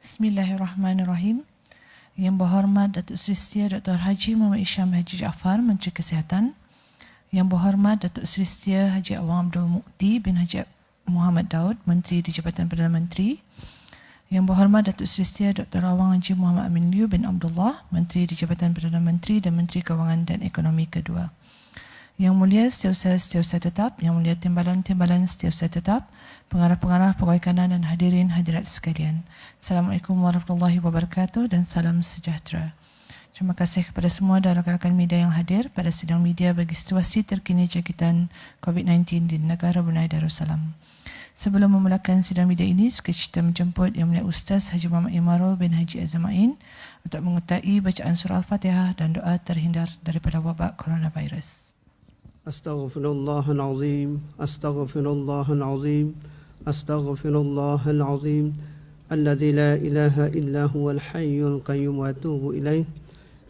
Bismillahirrahmanirrahim. Yang berhormat Datuk Seri Setia Dr. Haji Muhammad Isham Haji Jaafar, Menteri Kesihatan. Yang berhormat Datuk Seri Setia Haji Awang Abdul Mukti bin Haji Muhammad Daud, Menteri di Jabatan Perdana Menteri. Yang berhormat Datuk Seri Setia Dr. Awang Haji Muhammad Amin Liu bin Abdullah, Menteri di Jabatan Perdana Menteri dan Menteri Kewangan dan Ekonomi kedua. Yang mulia Setiausaha Tetap, Yang mulia Timbalan Setiausaha Tetap, pengarah-pengarah pegawai kanan dan hadirin hadirat sekalian. Assalamualaikum warahmatullahi wabarakatuh dan salam sejahtera. Terima kasih kepada semua dan rakan-rakan media yang hadir pada sidang media bagi situasi terkini jangkitan COVID-19 di negara Brunei Darussalam. Sebelum memulakan sidang media ini, sukacita menjemput Yang Mulia Ustaz Haji Muhammad Imarul bin Haji Azamain untuk mengurtai bacaan surah Al-Fatihah dan doa terhindar daripada wabak coronavirus. Astaghfirullahal azim, astaghfirullahal azim, astaghfirullahal azim, alladzi la ilaha illa huwal hayyul qayyum wa atubu ilaih,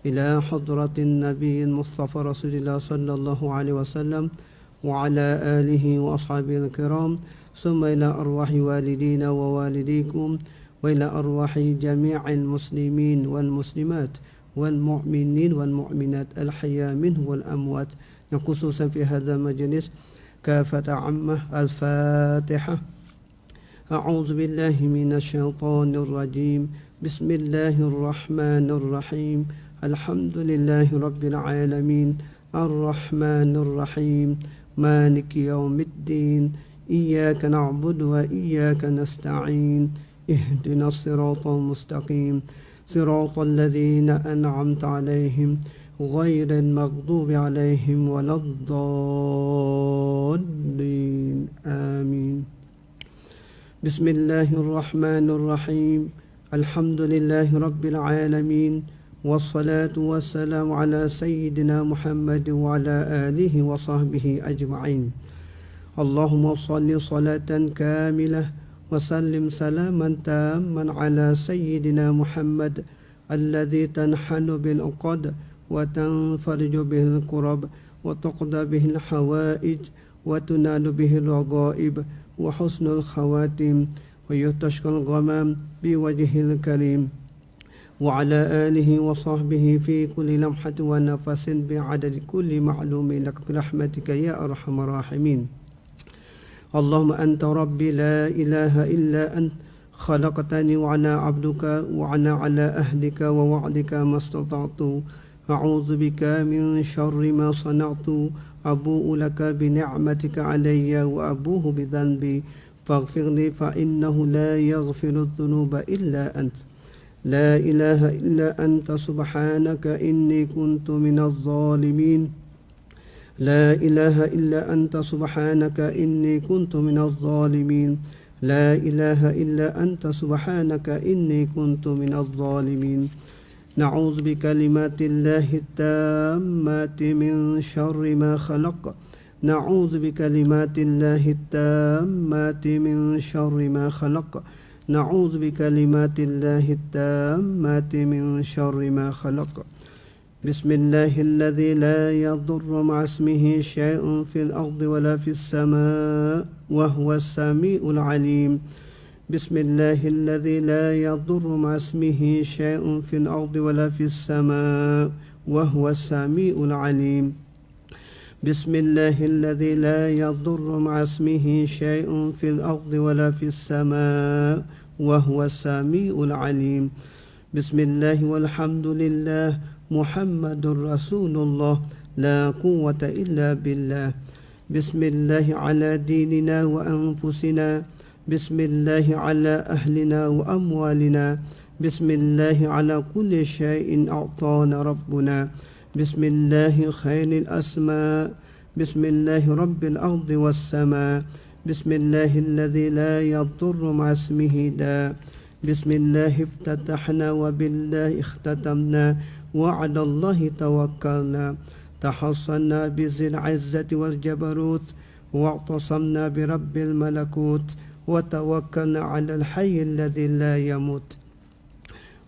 ila hadratin nabiyil mustafa rasulillah sallallahu alaihi wasallam wa ala alihi wa ashabihi kiram, summa ila arwahi walidina wa walidikum wa ila arwahi jami'il muslimin wal muslimat wal mu'minin wal mu'minat al hayya minhum wal amwat, yang khususan fi hadha majlis kafata ammah. Al-Fatihah. A'udzu billahi minasy syaithanir rajim. Bismillahirrahmanirrahim. Alhamdulillahi rabbil alamin. Ar-Rahmanir Rahim. Maliki yaumiddin. Iyyaka na'budu wa iyyaka nasta'in. Ihdinas siratal mustaqim. Siratal ladzina an'amta 'alaihim غير المغضوب عليهم ولا الضالين آمين. بسم الله الرحمن الرحيم. الحمد لله رب العالمين والصلاة والسلام على سيدنا محمد وعلى آله وصحبه أجمعين. اللهم صل صلاة كاملة وسلم سلاما تاما على سيدنا محمد الذي تنحل بالعقد وتنفرج به الكرب وتقضى به الحوائج وتنال به الرغائب وحسن الخواتم ويستسقى الغمام بوجه الكريم وعلى آله وصحبه في كل لمحة ونفس بعدد كل معلوم لك برحمتك يا أرحم الراحمين. اللهم أنت ربي لا إله إلا أنت خلقتني وأنا عبدك وأنا على أهلك ووعدك ما استطعت. أعوذ بك من شر ما صنعت. أبوء لك بنعمتك علي وأبوه بذنبي فاغفر لي فإنه لا يغفر الذنوب إلا أنت. لا إله إلا أنت سبحانك إني كنت من الظالمين. لا إله إلا أنت سبحانك إني كنت من الظالمين. لا إله إلا أنت سبحانك إني كنت من الظالمين. نعوذ بكلمات الله التامات من شر ما خلق. نعوذ بكلمات الله التامات من شر ما خلق. نعوذ بكلمات الله التامات من شر ما خلق. بسم الله الذي لا يضر مع اسمه شيء في الأرض ولا في السماء وهو السميع العليم. بسم الله الذي لا يضر مع اسمه شيء في الأرض ولا في السماء وهو السميع العليم. بسم الله الذي لا يضر مع اسمه شيء في الأرض ولا في السماء وهو السميع العليم. بسم الله والحمد لله محمد رسول الله لا قوة إلا بالله. بسم الله على ديننا وأنفسنا. بسم الله على أهلنا وأموالنا. بسم الله على كل شيء أعطانا ربنا. بسم الله خير الأسماء. بسم الله رب الأرض والسماء. بسم الله الذي لا يضر مع اسمه داء. بسم الله افتتحنا وبالله اختتمنا وعلى الله توكلنا. تحصنا بذي العزة والجبروت واعتصمنا برب الملكوت وتوكلنا على الحي الذي لا يموت.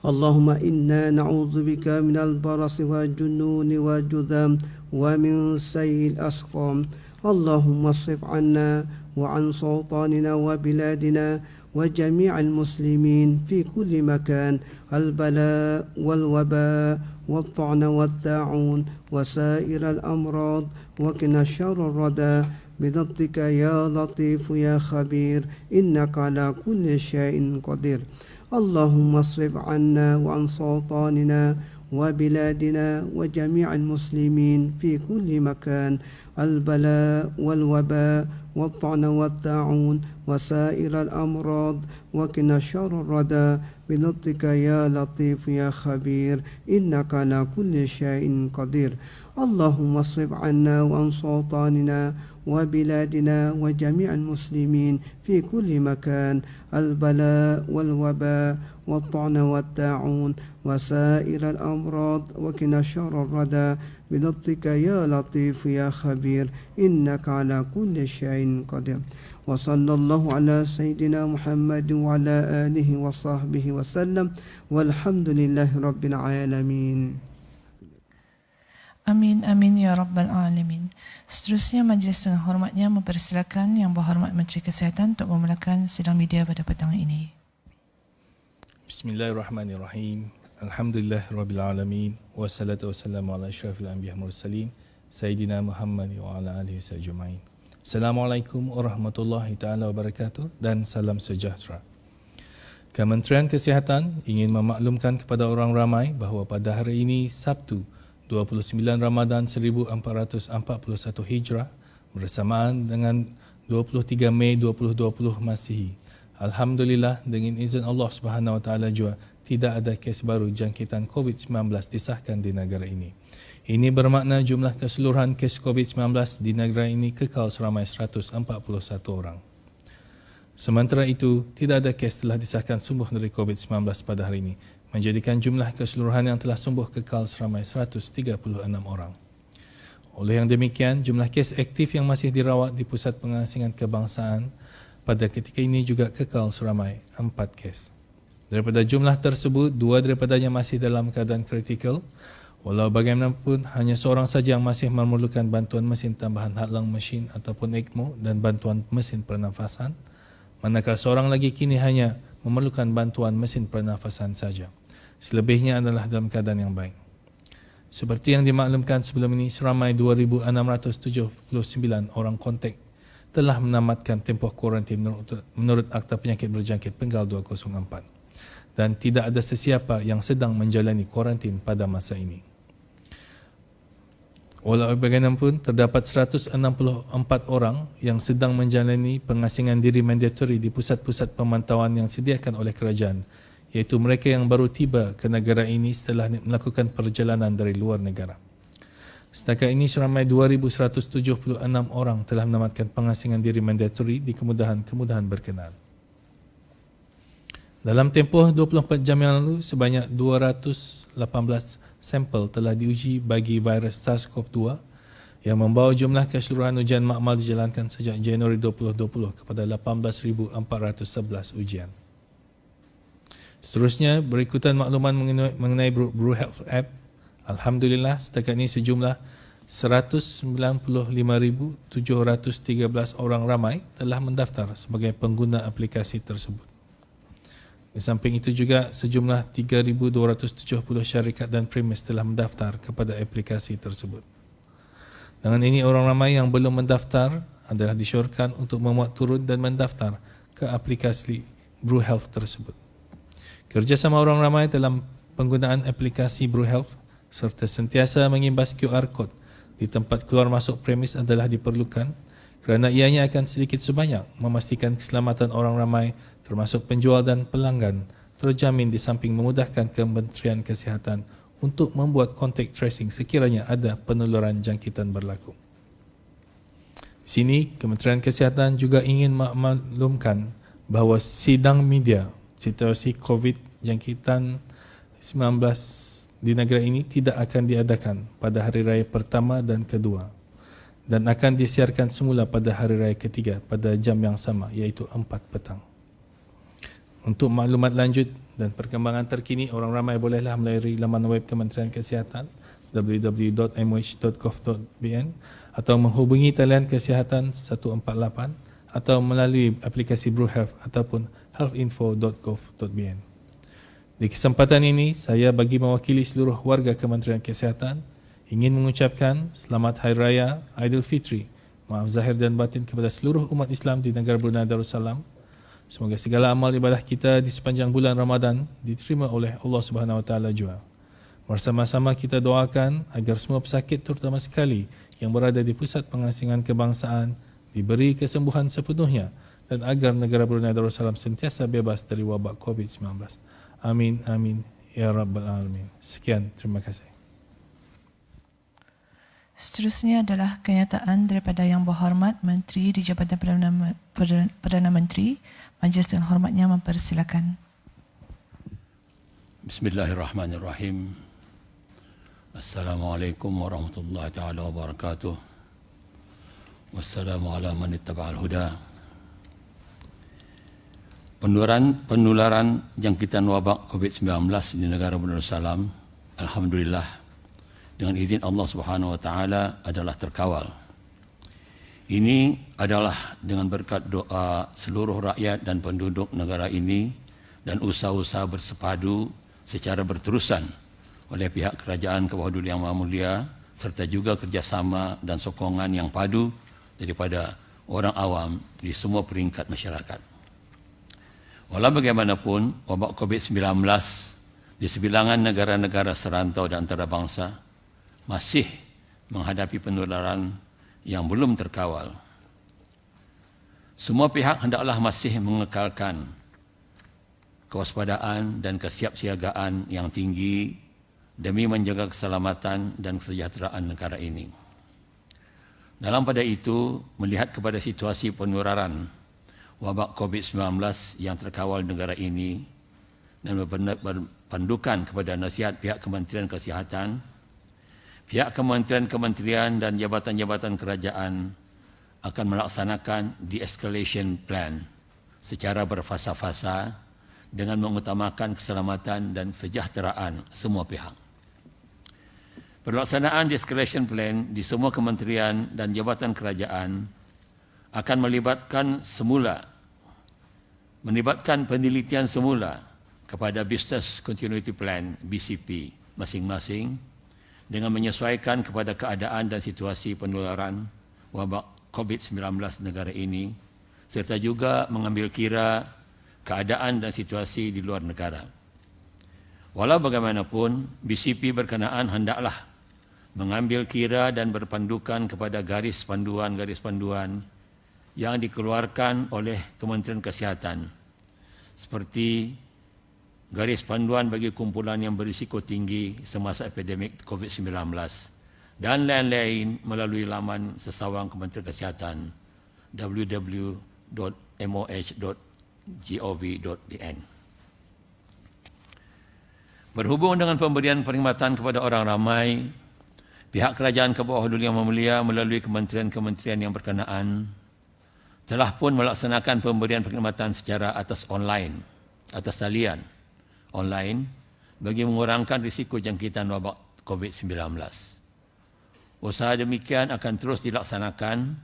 اللهم إنا نعوذ بك من البرص والجنون والجذام ومن سيء الأسقام. اللهم اصرف عنا وعن سلطاننا وبلادنا وجميع المسلمين في كل مكان البلاء والوباء والطعن والطاعون وسائر الأمراض وقنا شر الردى بلطفك يا لطيف يا خبير إنك على كل شيء قدير اللهم اصرف عنا وعن سلطاننا وبلادنا وجميع المسلمين في كل مكان البلاء والوباء والطعن والطاعون وسائر الأمراض وقنا شر الردى بلطفك يا لطيف يا خبير إنك على كل شيء قدير اللهم اصرف عنا وعن سلطاننا وبلادنا وجميع المسلمين في كل مكان البلاء والوباء والطعن والطاعون وسائر الأمراض وقنا شر الردى بلطفك يا لطيف يا خبير إنك على كل شيء قدير وصلى الله على سيدنا محمد وعلى آله وصحبه وسلم والحمد لله رب العالمين. Amin, amin ya Rabbal Alamin. Seterusnya majlis dengan hormatnya mempersilakan Yang Berhormat Menteri Kesihatan untuk memulakan sidang media pada petang ini. Bismillahirrahmanirrahim. Alhamdulillahirabbil alamin wassalatu wassalamu ala asyrafil anbiya'i wal mursalin sayyidina Muhammad wa ala alihi ajmain. Assalamualaikum warahmatullahi taala wabarakatuh dan salam sejahtera. Kementerian Kesihatan ingin memaklumkan kepada orang ramai bahawa pada hari ini Sabtu 29 Ramadan 1441 Hijrah bersamaan dengan 23 Mei 2020 Masihi. Alhamdulillah dengan izin Allah Subhanahu Wa Taala juga tidak ada kes baru jangkitan COVID-19 disahkan di negara ini. Ini bermakna jumlah keseluruhan kes COVID-19 di negara ini kekal seramai 141 orang. Sementara itu, tidak ada kes telah disahkan sembuh dari COVID-19 pada hari ini, menjadikan jumlah keseluruhan yang telah sembuh kekal seramai 136 orang. Oleh yang demikian, jumlah kes aktif yang masih dirawat di Pusat Pengasingan Kebangsaan pada ketika ini juga kekal seramai 4 kes. Daripada jumlah tersebut, 2 daripadanya masih dalam keadaan kritikal. Walau bagaimanapun, hanya seorang saja yang masih memerlukan bantuan mesin tambahan hadlang mesin ataupun ECMO dan bantuan mesin pernafasan, manakala seorang lagi kini hanya memerlukan bantuan mesin pernafasan saja. Selebihnya adalah dalam keadaan yang baik. Seperti yang dimaklumkan sebelum ini, seramai 2,679 orang kontak telah menamatkan tempoh kuarantin menurut Akta Penyakit Berjangkit Penggal 204 dan tidak ada sesiapa yang sedang menjalani kuarantin pada masa ini. Walau bagaimanapun, terdapat 164 orang yang sedang menjalani pengasingan diri mandatori di pusat-pusat pemantauan yang disediakan oleh kerajaan, iaitu mereka yang baru tiba ke negara ini setelah melakukan perjalanan dari luar negara. Setakat ini seramai 2,176 orang telah menamatkan pengasingan diri mandatori di kemudahan-kemudahan berkenaan. Dalam tempoh 24 jam yang lalu, sebanyak 218 sampel telah diuji bagi virus SARS-CoV-2 yang membawa jumlah keseluruhan ujian makmal dijalankan sejak Januari 2020 kepada 18,411 ujian. Seterusnya, berikutan makluman mengenai BruHealth App. Alhamdulillah, setakat ini sejumlah 195,713 orang ramai telah mendaftar sebagai pengguna aplikasi tersebut. Di samping itu juga, sejumlah 3,270 syarikat dan premis telah mendaftar kepada aplikasi tersebut. Dengan ini, orang ramai yang belum mendaftar adalah disyorkan untuk memuat turun dan mendaftar ke aplikasi BruHealth tersebut. Kerjasama orang ramai dalam penggunaan aplikasi BruHealth serta sentiasa mengimbas QR Code di tempat keluar masuk premis adalah diperlukan kerana ianya akan sedikit sebanyak memastikan keselamatan orang ramai termasuk penjual dan pelanggan terjamin di samping memudahkan Kementerian Kesihatan untuk membuat contact tracing sekiranya ada penularan jangkitan berlaku. Di sini, Kementerian Kesihatan juga ingin memaklumkan bahawa sidang media situasi COVID jangkitan 19 di negara ini tidak akan diadakan pada hari raya pertama dan kedua dan akan disiarkan semula pada hari raya ketiga pada jam yang sama iaitu 4 petang. Untuk maklumat lanjut dan perkembangan terkini, orang ramai bolehlah melalui laman web Kementerian Kesihatan www.mh.gov.bn atau menghubungi talian kesihatan 148 atau melalui aplikasi BruHealth ataupun healthinfo.gov.bn. Di kesempatan ini, saya bagi mewakili seluruh warga Kementerian Kesihatan ingin mengucapkan Selamat Hari Raya Aidilfitri, maaf zahir dan batin kepada seluruh umat Islam di negara Brunei Darussalam. Semoga segala amal ibadah kita di sepanjang bulan Ramadan diterima oleh Allah Subhanahu Wa Taala juga. Bersama-sama kita doakan agar semua pesakit terutama sekali yang berada di pusat pengasingan kebangsaan diberi kesembuhan sepenuhnya dan agar negara Brunei Darussalam sentiasa bebas dari wabak COVID-19. Amin, amin, ya Rabbal Alamin. Sekian, terima kasih. Seterusnya adalah kenyataan daripada Yang Berhormat Menteri di Jabatan Perdana Menteri. Majlis dengan hormatnya mempersilakan. Bismillahirrahmanirrahim. Assalamualaikum warahmatullahi taala wabarakatuh. Wassalamu ala man ittaba'al huda. Penularan jangkitan wabak COVID-19 di negara Brunei Darussalam, alhamdulillah dengan izin Allah Subhanahu wa taala adalah terkawal. Ini adalah dengan berkat doa seluruh rakyat dan penduduk negara ini dan usaha-usaha bersepadu secara berterusan oleh pihak kerajaan ke bawah Yang Maha Mulia serta juga kerjasama dan sokongan yang padu daripada orang awam di semua peringkat masyarakat. Walau bagaimanapun, wabak COVID-19 di sebilangan negara-negara serantau dan antarabangsa masih menghadapi penularan yang belum terkawal. Semua pihak hendaklah masih mengekalkan kewaspadaan dan kesiapsiagaan yang tinggi demi menjaga keselamatan dan kesejahteraan negara ini. Dalam pada itu, melihat kepada situasi penularan wabak COVID-19 yang terkawal negara ini dan berpandukan kepada nasihat pihak Kementerian Kesihatan, pihak kementerian-kementerian dan jabatan-jabatan kerajaan akan melaksanakan de-escalation plan secara berfasa-fasa dengan mengutamakan keselamatan dan kesejahteraan semua pihak. Pelaksanaan de-escalation plan di semua kementerian dan jabatan kerajaan akan melibatkan penelitian semula kepada Business Continuity Plan BCP masing-masing dengan menyesuaikan kepada keadaan dan situasi penularan wabak COVID-19 negara ini serta juga mengambil kira keadaan dan situasi di luar negara. Walau bagaimanapun, BCP berkenaan hendaklah mengambil kira dan berpandukan kepada garis panduan yang dikeluarkan oleh Kementerian Kesihatan seperti garis panduan bagi kumpulan yang berisiko tinggi semasa epidemik COVID-19 dan lain-lain melalui laman sesawang Kementerian Kesihatan www.moh.gov.bn. Berhubung dengan pemberian perkhidmatan kepada orang ramai, pihak kerajaan ke bawah Yang Maha Mulia melalui kementerian-kementerian yang berkenaan telah pun melaksanakan pemberian perkhidmatan secara atas talian online bagi mengurangkan risiko jangkitan wabak COVID-19. Usaha demikian akan terus dilaksanakan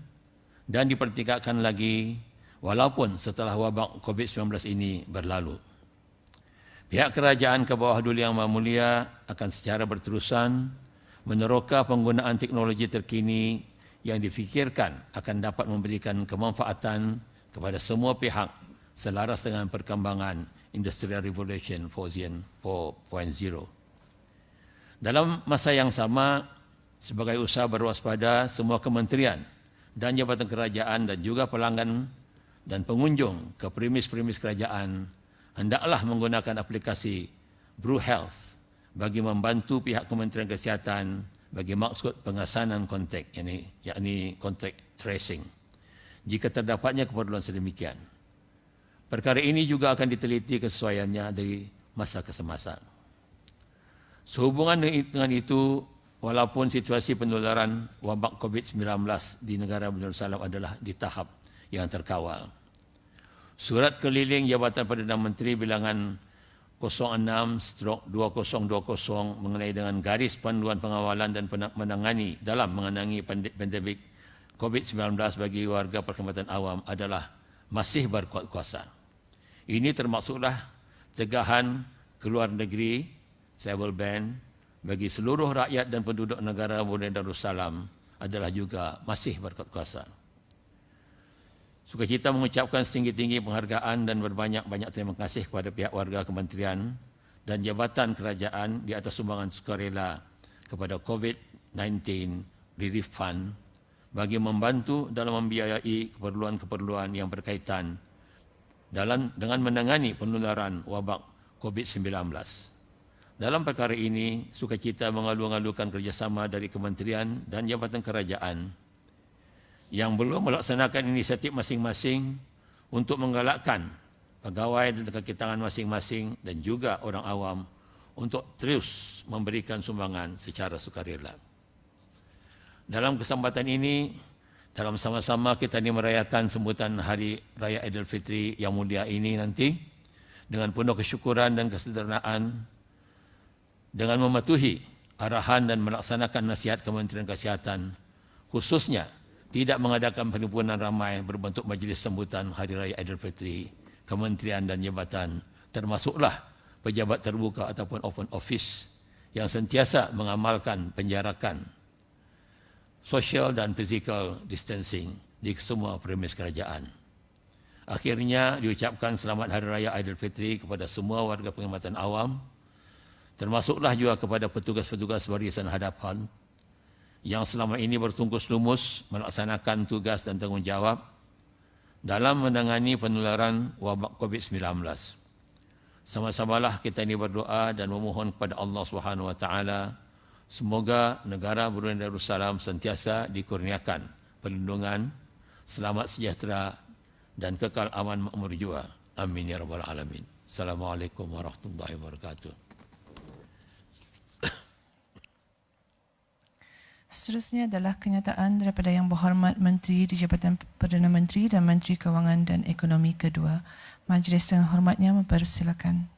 dan dipertingkatkan lagi walaupun setelah wabak COVID-19 ini berlalu. Pihak kerajaan ke bawah Yang Maha Mulia akan secara berterusan meneroka penggunaan teknologi terkini yang difikirkan akan dapat memberikan kemanfaatan kepada semua pihak selaras dengan perkembangan Industrial Revolution 4.0. Dalam masa yang sama, sebagai usaha berwaspada, semua kementerian dan jabatan kerajaan dan juga pelanggan dan pengunjung ke premis-premis kerajaan hendaklah menggunakan aplikasi Bru Health bagi membantu pihak Kementerian Kesihatan bagi maksud pengasanan kontak, yakni kontak tracing, jika terdapatnya keperluan sedemikian. Perkara ini juga akan diteliti kesesuaiannya dari masa ke semasa. Sehubungan dengan itu, walaupun situasi penularan wabak COVID-19 di negara Brunei Darussalam adalah di tahap yang terkawal, Surat Keliling Jabatan Perdana Menteri bilangan 06/2020 mengenai dengan garis panduan pengawalan dan menangani pandemik COVID-19 bagi warga perkhidmatan awam adalah masih berkuat kuasa. Ini termasuklah tegahan keluar negeri, travel ban bagi seluruh rakyat dan penduduk negara Brunei Darussalam adalah juga masih berkat kuasa. Sukacita mengucapkan setinggi-tinggi penghargaan dan berbanyak-banyak terima kasih kepada pihak warga kementerian dan jabatan kerajaan di atas sumbangan sukarela kepada COVID-19 Relief Fund bagi membantu dalam membiayai keperluan-keperluan yang berkaitan dengan menangani penularan wabak COVID-19. Dalam perkara ini, sukacita mengalu-alukan kerjasama dari kementerian dan jabatan kerajaan yang belum melaksanakan inisiatif masing-masing untuk menggalakkan pegawai dan kaki tangan masing-masing dan juga orang awam untuk terus memberikan sumbangan secara sukarela. Dalam kesempatan ini, dalam sama-sama kita ini merayakan sambutan Hari Raya Aidilfitri yang mulia ini nanti dengan penuh kesyukuran dan kesederhanaan, dengan mematuhi arahan dan melaksanakan nasihat Kementerian Kesihatan, khususnya tidak mengadakan penimbunan ramai berbentuk majlis sambutan Hari Raya Aidilfitri, kementerian dan jabatan, termasuklah pejabat terbuka ataupun open office yang sentiasa mengamalkan penjarakan social dan physical distancing di semua premis kerajaan. Akhirnya diucapkan selamat Hari Raya Aidilfitri kepada semua warga penghormatan awam, termasuklah juga kepada petugas-petugas barisan hadapan yang selama ini bertungkus lumus melaksanakan tugas dan tanggungjawab dalam menangani penularan wabak COVID-19. Sama-samalah kita ini berdoa dan memohon kepada Allah Subhanahu Wa Taala semoga negara Brunei Darussalam sentiasa dikurniakan perlindungan, selamat sejahtera dan kekal aman makmur jua. Amin ya rabbal alamin. Assalamualaikum warahmatullahi wabarakatuh. Seterusnya adalah kenyataan daripada Yang Berhormat Menteri di Jabatan Perdana Menteri dan Menteri Kewangan dan Ekonomi kedua. Majlis yang hormatnya mempersilakan.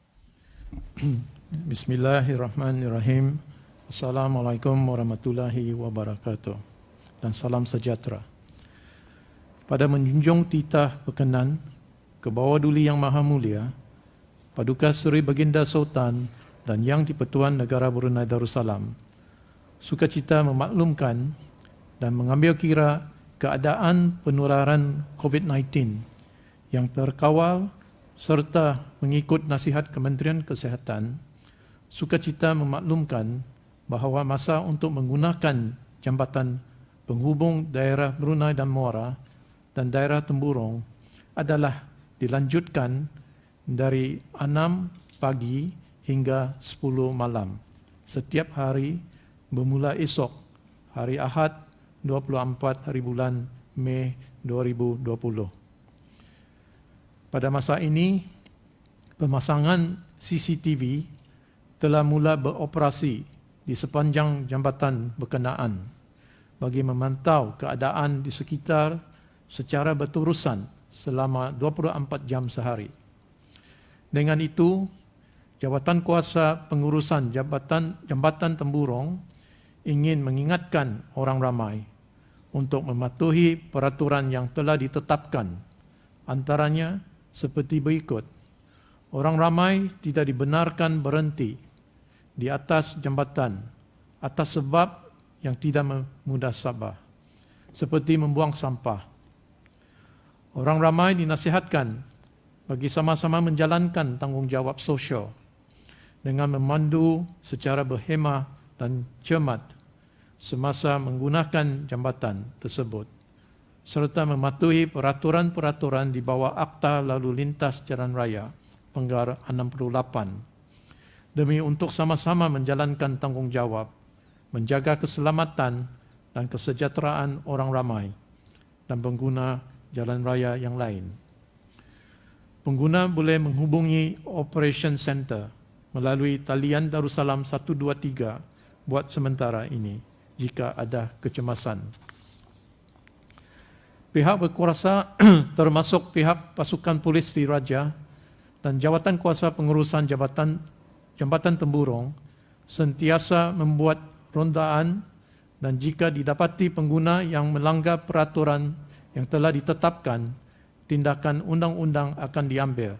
Bismillahirrahmanirrahim. Assalamualaikum warahmatullahi wabarakatuh. Dan salam sejahtera. Pada menjunjung titah berkenan ke bawah Duli Yang Maha Mulia, Paduka Seri Baginda Sultan dan Yang di-Pertuan Negara Brunei Darussalam, sukacita memaklumkan dan mengambil kira keadaan penularan COVID-19 yang terkawal serta mengikut nasihat Kementerian Kesihatan. Sukacita memaklumkan bahawa masa untuk menggunakan jambatan penghubung daerah Brunei dan Muara dan daerah Temburong adalah dilanjutkan dari 6 pagi hingga 10 malam setiap hari bermula esok, hari Ahad 24 hari bulan Mei 2020. Pada masa ini, pemasangan CCTV telah mula beroperasi di sepanjang jambatan berkenaan bagi memantau keadaan di sekitar secara berterusan selama 24 jam sehari. Dengan itu, Jabatan Kuasa Pengurusan Jambatan Temburong ingin mengingatkan orang ramai untuk mematuhi peraturan yang telah ditetapkan, antaranya seperti berikut. Orang ramai tidak dibenarkan berhenti di atas jambatan atas sebab yang tidak memudahsabah, seperti membuang sampah. Orang ramai dinasihatkan bagi sama-sama menjalankan tanggungjawab sosial dengan memandu secara berhemah dan cermat semasa menggunakan jambatan tersebut, serta mematuhi peraturan-peraturan di bawah Akta Lalu Lintas Jalan Raya Penggar 68 demi untuk sama-sama menjalankan tanggungjawab, menjaga keselamatan dan kesejahteraan orang ramai dan pengguna jalan raya yang lain. Pengguna boleh menghubungi Operation Center melalui talian Darussalam 123 buat sementara ini jika ada kecemasan. Pihak berkuasa termasuk pihak pasukan polis Diraja dan Jawatan Kuasa Pengurusan Jambatan Temburong sentiasa membuat rondaan dan jika didapati pengguna yang melanggar peraturan yang telah ditetapkan, tindakan undang-undang akan diambil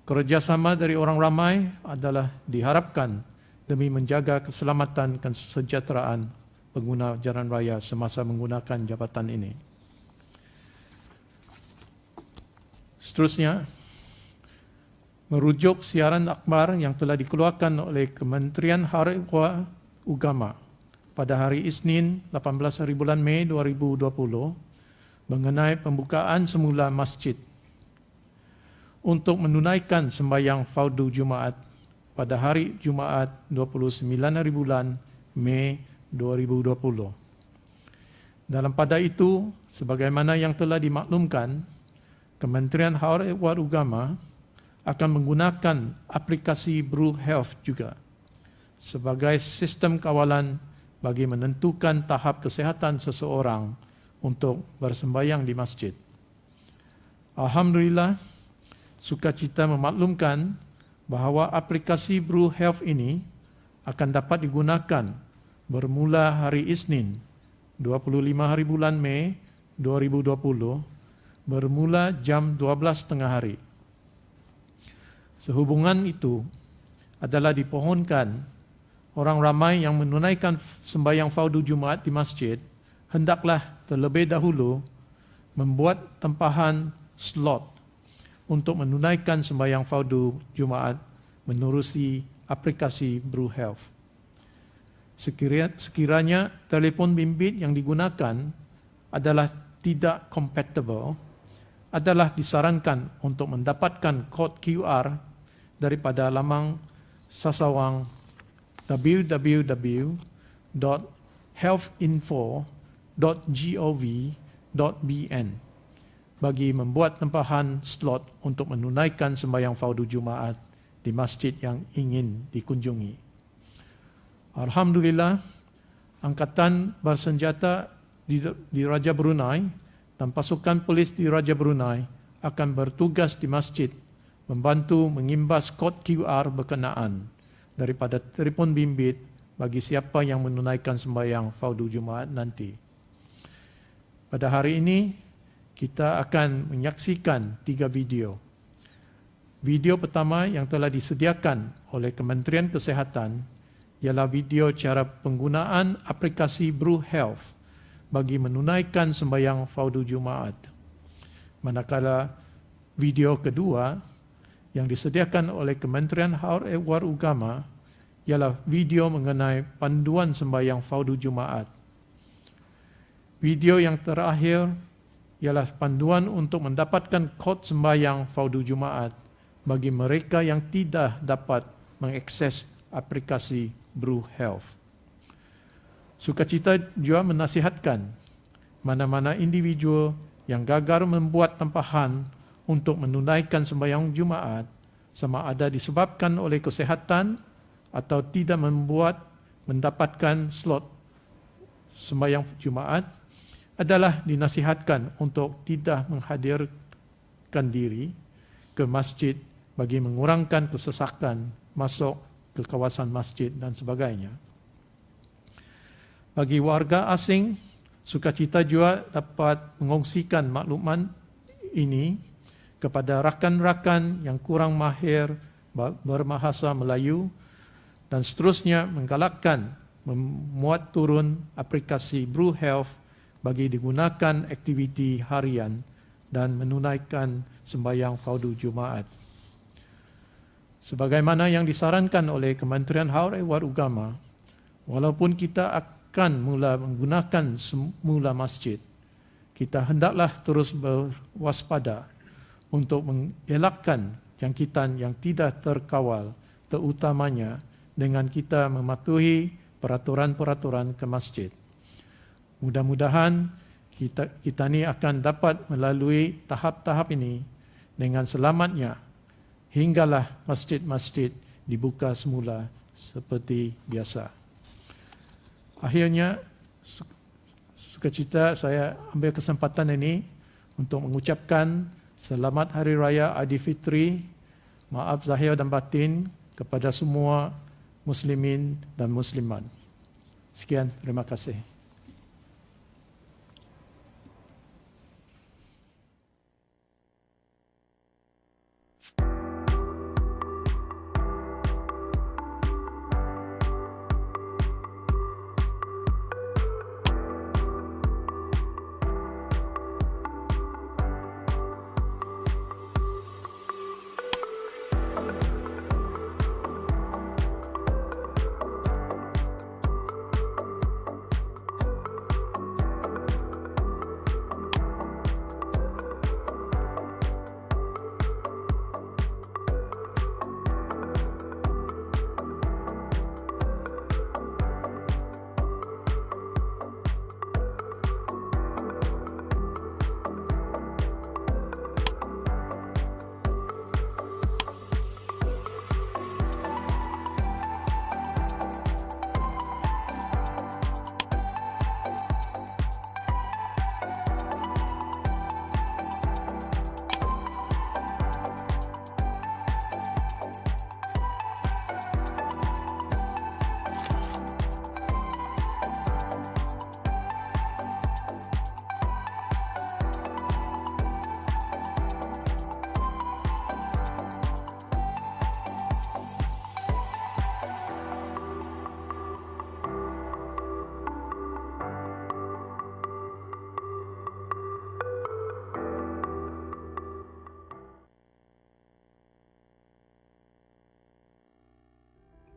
Kerjasama dari orang ramai adalah diharapkan demi menjaga keselamatan dan kesejahteraan pengguna jalan raya semasa menggunakan jabatan ini. Seterusnya, merujuk siaran akhbar yang telah dikeluarkan oleh Kementerian Harewar Agama pada hari Isnin 18 hari bulan Mei 2020 mengenai pembukaan semula masjid untuk menunaikan sembahyang fardu Jumaat pada hari Jumaat 29 hari bulan Mei 2020. Dalam pada itu, sebagaimana yang telah dimaklumkan, Kementerian Harewar Agama akan menggunakan aplikasi Bru Health juga sebagai sistem kawalan bagi menentukan tahap kesihatan seseorang untuk bersembahyang di masjid. Alhamdulillah, sukacita memaklumkan bahawa aplikasi Bru Health ini akan dapat digunakan bermula hari Isnin 25 hari bulan Mei 2020 bermula jam 12.30 hari. Sehubungan itu adalah dipohonkan orang ramai yang menunaikan sembahyang fardu Jumaat di masjid hendaklah terlebih dahulu membuat tempahan slot untuk menunaikan sembahyang fardu Jumaat menerusi aplikasi Bru Health. Sekiranya telefon bimbit yang digunakan adalah tidak compatible, adalah disarankan untuk mendapatkan kod QR daripada laman sasawang www.healthinfo.gov.bn bagi membuat tempahan slot untuk menunaikan sembahyang fardu Jumaat di masjid yang ingin dikunjungi. Alhamdulillah, Angkatan Bersenjata di Raja Brunei dan pasukan polis di Raja Brunei akan bertugas di masjid membantu mengimbas kod QR berkenaan daripada telefon bimbit bagi siapa yang menunaikan sembahyang fardu Jumaat nanti. Pada hari ini, kita akan menyaksikan 3 video. Video pertama yang telah disediakan oleh Kementerian Kesihatan ialah video cara penggunaan aplikasi Bru Health bagi menunaikan sembahyang fardu Jumaat. Manakala video kedua yang disediakan oleh Kementerian Harewar Agama ialah video mengenai panduan sembahyang fardu Jumaat. Video yang terakhir ialah panduan untuk mendapatkan kod sembahyang fardu Jumaat bagi mereka yang tidak dapat mengakses aplikasi Bru Health. Sukacita juga menasihatkan mana-mana individu yang gagal membuat tempahan untuk menunaikan sembahyang Jumaat sama ada disebabkan oleh kesihatan atau tidak mendapatkan slot sembahyang Jumaat adalah dinasihatkan untuk tidak menghadirkan diri ke masjid bagi mengurangkan kesesakan masuk ke kawasan masjid dan sebagainya. Bagi warga asing, sukacita juga dapat mengongsikan maklumat ini kepada rakan-rakan yang kurang mahir berbahasa Melayu dan seterusnya menggalakkan memuat turun aplikasi Bru Health bagi digunakan aktiviti harian dan menunaikan sembahyang fardu Jumaat. Sebagaimana yang disarankan oleh Kementerian Harewar Agama, walaupun kita akan mula menggunakan semula masjid, kita hendaklah terus berwaspada untuk mengelakkan jangkitan yang tidak terkawal, terutamanya dengan kita mematuhi peraturan-peraturan ke masjid. Mudah-mudahan kita ni akan dapat melalui tahap-tahap ini dengan selamatnya hinggalah masjid-masjid dibuka semula seperti biasa. Akhirnya, sukacita saya ambil kesempatan ini untuk mengucapkan selamat Hari Raya Aidilfitri, maaf zahir dan batin kepada semua muslimin dan muslimat. Sekian, terima kasih.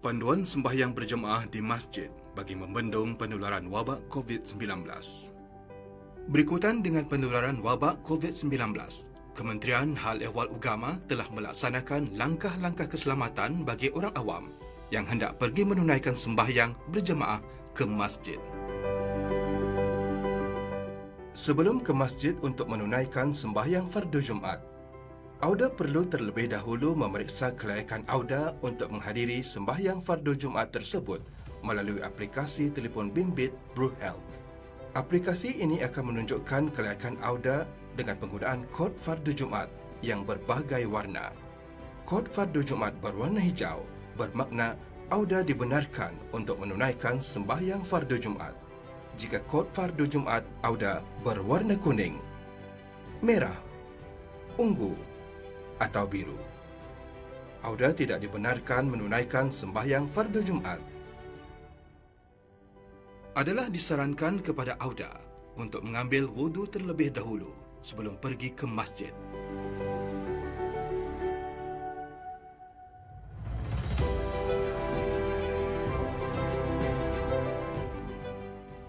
panduan sembahyang berjemaah di masjid bagi membendung penularan wabak COVID-19. Berikutan dengan penularan wabak COVID-19, Kementerian Hal Ehwal Agama telah melaksanakan langkah-langkah keselamatan bagi orang awam yang hendak pergi menunaikan sembahyang berjemaah ke masjid. Sebelum ke masjid untuk menunaikan sembahyang fardu Jumaat, Auda perlu terlebih dahulu memeriksa kelayakan Auda untuk menghadiri sembahyang fardu Jumaat tersebut melalui aplikasi telefon bimbit BruHealth. Aplikasi ini akan menunjukkan kelayakan Auda dengan penggunaan kod fardu Jumaat yang berbagai warna. Kod fardu Jumaat berwarna hijau bermakna Auda dibenarkan untuk menunaikan sembahyang fardu Jumaat. Jika kod fardu Jumaat Auda berwarna kuning, merah, ungu atau biru, Auda tidak dibenarkan menunaikan sembahyang fardu Jumaat. Adalah disarankan kepada Auda untuk mengambil wudu terlebih dahulu sebelum pergi ke masjid.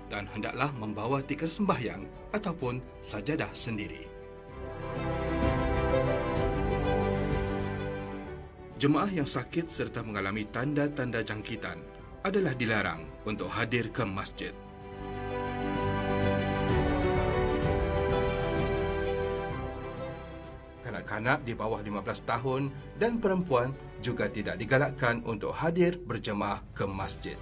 Dan hendaklah membawa tikar sembahyang ataupun sajadah sendiri. Jemaah yang sakit serta mengalami tanda-tanda jangkitan adalah dilarang untuk hadir ke masjid. Kanak-kanak di bawah 15 tahun dan perempuan juga tidak digalakkan untuk hadir berjemaah ke masjid.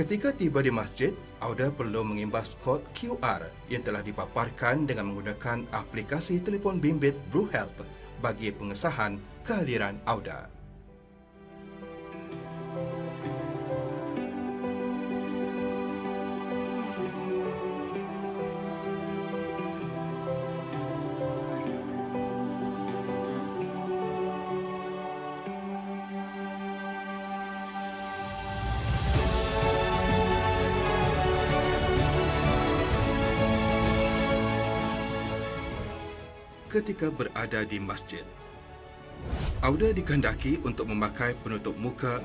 Ketika tiba di masjid, Auda perlu mengimbas kod QR yang telah dipaparkan dengan menggunakan aplikasi telefon bimbit BruHealth bagi pengesahan kehadiran Auda. Ketika berada di masjid, Auda dikehendaki untuk memakai penutup muka,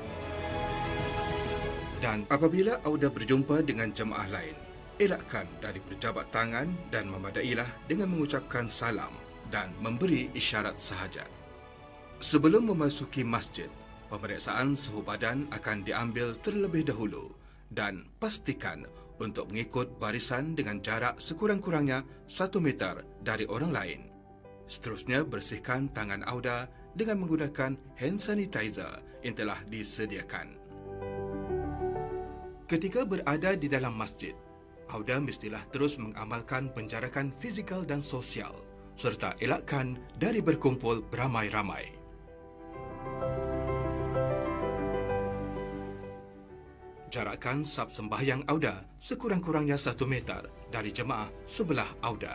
dan apabila Auda berjumpa dengan jemaah lain, elakkan dari berjabat tangan dan memadailah dengan mengucapkan salam dan memberi isyarat sahaja. Sebelum memasuki masjid, pemeriksaan suhu badan akan diambil terlebih dahulu dan pastikan untuk mengikut barisan dengan jarak sekurang-kurangnya 1 meter dari orang lain. Seterusnya, bersihkan tangan Auda dengan menggunakan hand sanitizer yang telah disediakan. Ketika berada di dalam masjid, Auda mestilah terus mengamalkan penjarakan fizikal dan sosial serta elakkan dari berkumpul beramai-ramai. Jarakkan saf sembahyang Auda sekurang-kurangnya 1 meter dari jemaah sebelah Auda.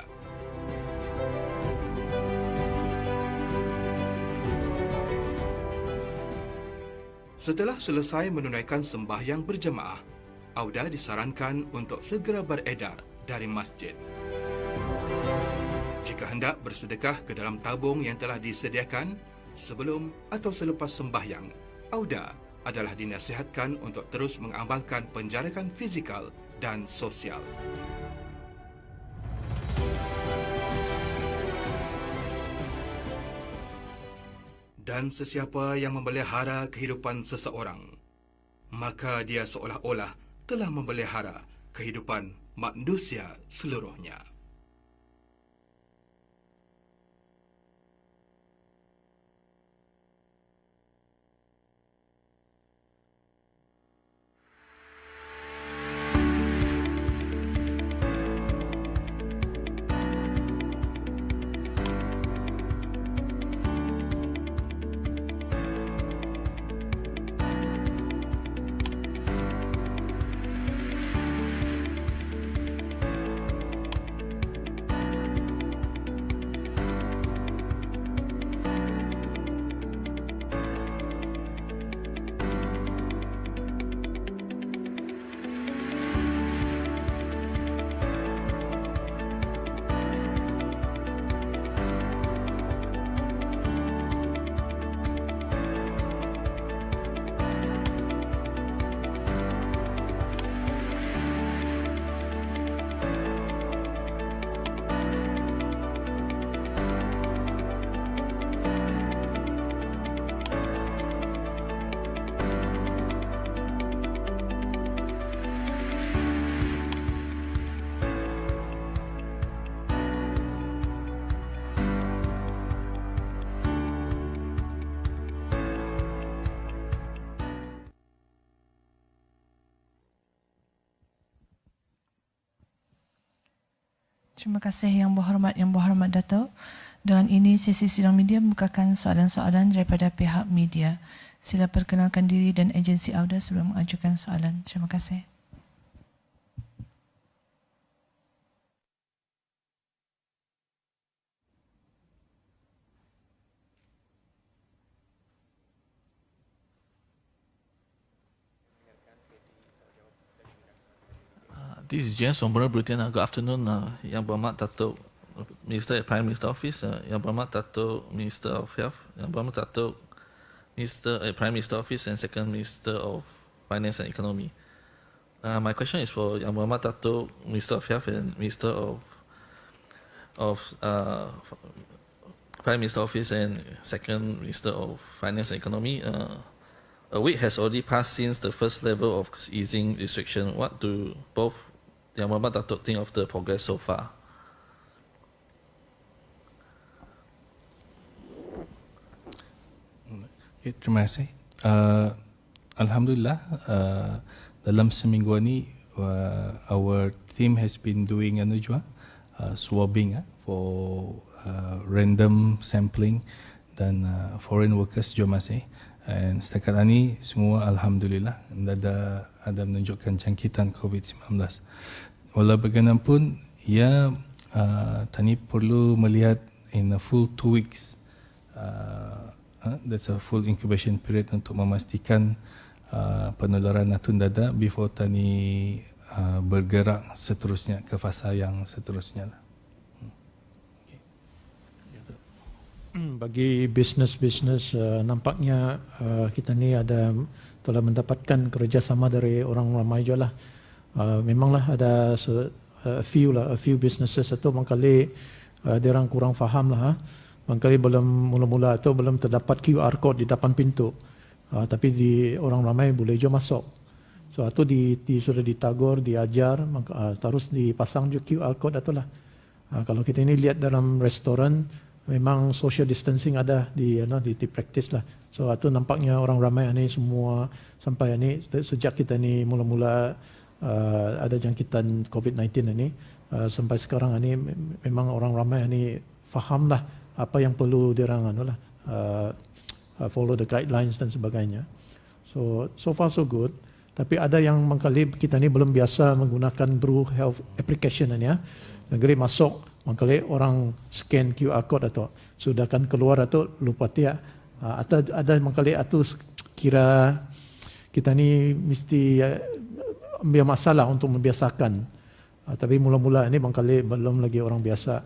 Setelah selesai menunaikan sembahyang berjemaah, Auda disarankan untuk segera beredar dari masjid. Jika hendak bersedekah ke dalam tabung yang telah disediakan, sebelum atau selepas sembahyang, Auda adalah dinasihatkan untuk terus mengamalkan penjarakan fizikal dan sosial. Dan sesiapa yang memelihara kehidupan seseorang, maka dia seolah-olah telah memelihara kehidupan manusia seluruhnya. Terima kasih Yang Berhormat Datuk. Dengan ini sesi sidang media membukakan soalan-soalan daripada pihak media. Sila perkenalkan diri dan agensi AUDA sebelum mengajukan soalan. Terima kasih. This is James from Bureau Britain. Good afternoon, Yang Berhormat Datuk Minister at Prime Minister Office, Yang Berhormat Datuk Minister of Health, Yang Berhormat Datuk Minister at Prime Minister Office and Second Minister of Finance and Economy. My question is for Yang Berhormat Datuk Minister of Health and Minister of Prime Minister Office and Second Minister of Finance and Economy. A week has already passed since the first level of easing restriction. What do both Yang Berhormat Datuk think of the progress so far? Okay, terima kasih. Alhamdulillah, dalam seminggu ini our team has been doing swabbing for random sampling dan foreign workers juga masih. And setakat ini semua alhamdulillah ada menunjukkan jangkitan COVID-19. Walau bagaimanapun tani perlu melihat in a full 2 weeks. That's a full incubation period untuk memastikan penularan natun dada before tani bergerak seterusnya ke fasa yang seterusnya lah. Bagi bisnes-bisnes nampaknya kita ni telah mendapatkan kerjasama dari orang ramai je lah. Memanglah ada a few businesses itu mangkali dia orang kurang faham lah. Mangkali mula-mula itu belum terdapat QR code di depan pintu. Tapi orang ramai boleh je masuk. So itu sudah ditagur, diajar, terus dipasang je QR code itulah. Kalau kita ini lihat dalam restoran memang social distancing ada di practice lah. So itu nampaknya orang ramai ini semua sampai ini sejak kita ni mula-mula ada jangkitan COVID-19 ini sampai sekarang ini memang orang ramai ini faham lah apa yang perlu diorang follow the guidelines dan sebagainya. So far so good. Tapi ada yang mangkali kita ni belum biasa menggunakan Bru Health application ini ya. Negeri masuk mangkali orang scan QR code atau sudah kan keluar atau lupa tiap. Ada mangkali atau kira kita ni mesti ambil masalah untuk membiasakan. Tapi mula-mula ini mangkali belum lagi orang biasa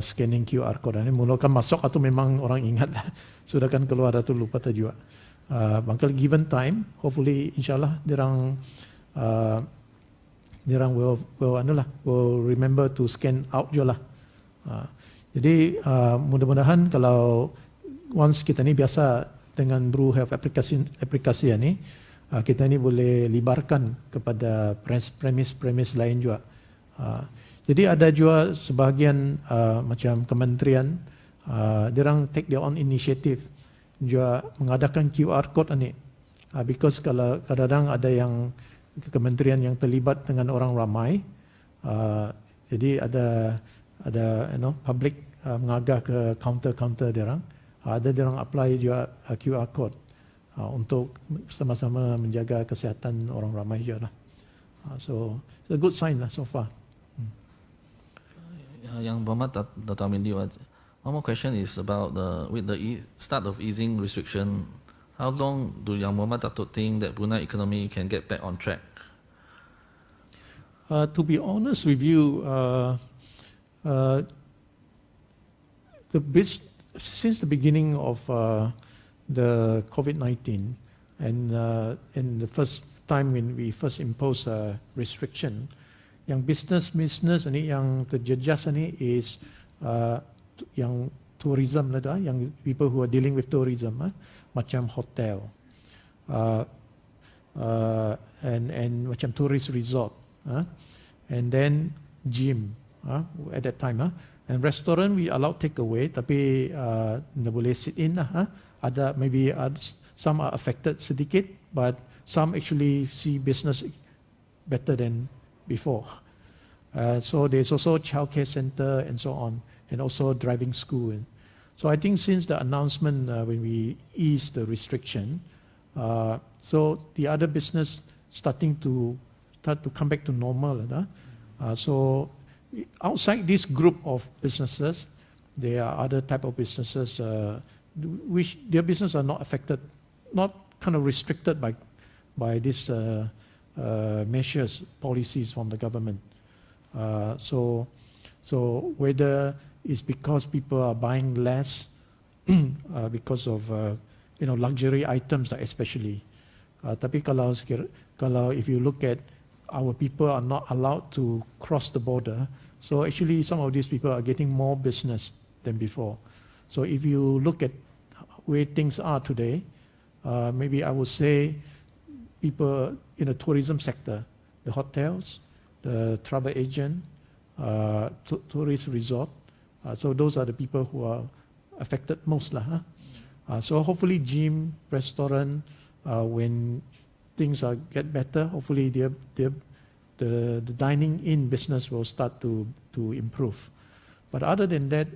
scanning QR code ini. Mula kan masuk atau memang orang ingat lah. Sudah kan keluar atau lupa juga. Mangkali given time, hopefully insyaAllah dirang will remember to scan out je lah. Jadi mudah-mudahan kalau once kita ni biasa dengan Bru Health aplikasi ni, kita ni boleh libarkan kepada premis lain juga. Jadi ada juga sebahagian macam kementerian, diorang take their own initiative juga mengadakan QR code ni. Because kalau kadang-kadang ada yang kementerian yang terlibat dengan orang ramai, jadi ada public mengagah ke counter diorang, ada diorang apply juga QR code untuk sama-sama menjaga kesihatan orang ramai juga lah. So it's a good sign lah so far. Yang Berhormat Dato' Amindi, one more question is about with the start of easing restriction. How long do Yang Berhormat Dato' think that Brunei economy can get back on track? To be honest with you, since the beginning of the COVID-19 and in the first time when we first imposed a restriction, yang business ni yang terjejas ni is yang tourism lah, yang people who are dealing with tourism, macam hotel and macam tourist resort, and then gym at that time, and restaurant we allowed take away, tapi tidak boleh sit in lah. Ada maybe some are affected sedikit, but some actually see business better than before. So there's also childcare center and so on, and also driving school. So I think since the announcement when we eased the restriction, so the other business start to come back to normal. So outside this group of businesses, there are other type of businesses which their business are not affected, not kind of restricted by these measures, policies from the government. So whether it's because people are buying less because of luxury items especially. Tapi kalau if you look at our people are not allowed to cross the border, so actually some of these people are getting more business than before. So if you look at where things are today, maybe I would say people in the tourism sector, the hotels, the travel agent, tourist resort, so those are the people who are affected most. So hopefully gym, restaurant, when things get better, hopefully the dining in business will start to improve. But other than that,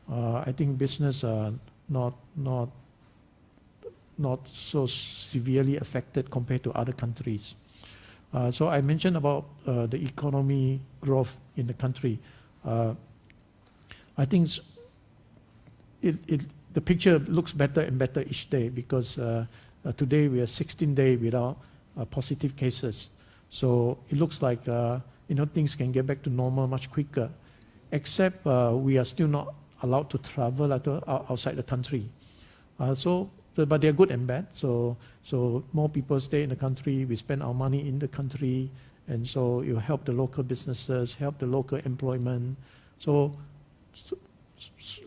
I think business are not so severely affected compared to other countries. So I mentioned about the economy growth in the country. I think the picture looks better and better each day because today we are 16 days without positive cases. So it looks like things can get back to normal much quicker, except we are still not allowed to travel outside the country. But they are good and bad. So more people stay in the country. We spend our money in the country, and so you help the local businesses, help the local employment. So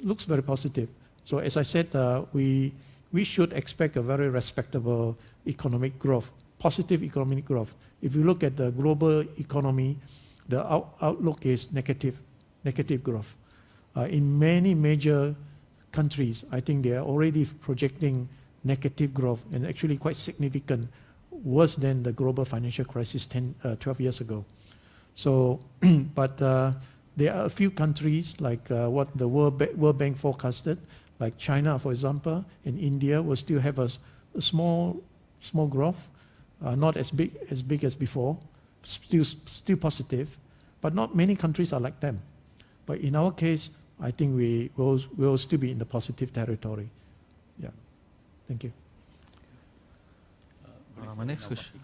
looks very positive. So as I said, we should expect a very respectable economic growth, positive economic growth. If you look at the global economy, the outlook is negative growth. In many major countries, I think they are already projecting negative growth and actually quite significant, worse than the global financial crisis 12 years ago. So, but there are a few countries like what the World Bank forecasted, like China, for example, and India will still have a small growth, not as big as before, still positive, but not many countries are like them. But in our case, I think we will still be in the positive territory. Yeah. Thank you. My next question.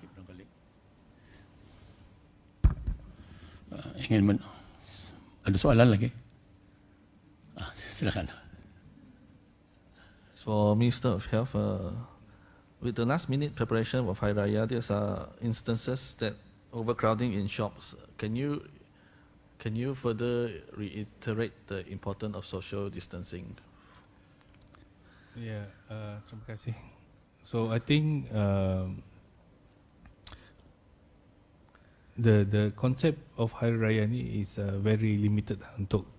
Ada soalan lagi? Silakan. For Minister of Health, with the last minute preparation of Hari Raya, there's instances that overcrowding in shops. Can you further reiterate the importance of social distancing? Ya, terima kasih. So I think the concept of Hari Raya ni is very limited untuk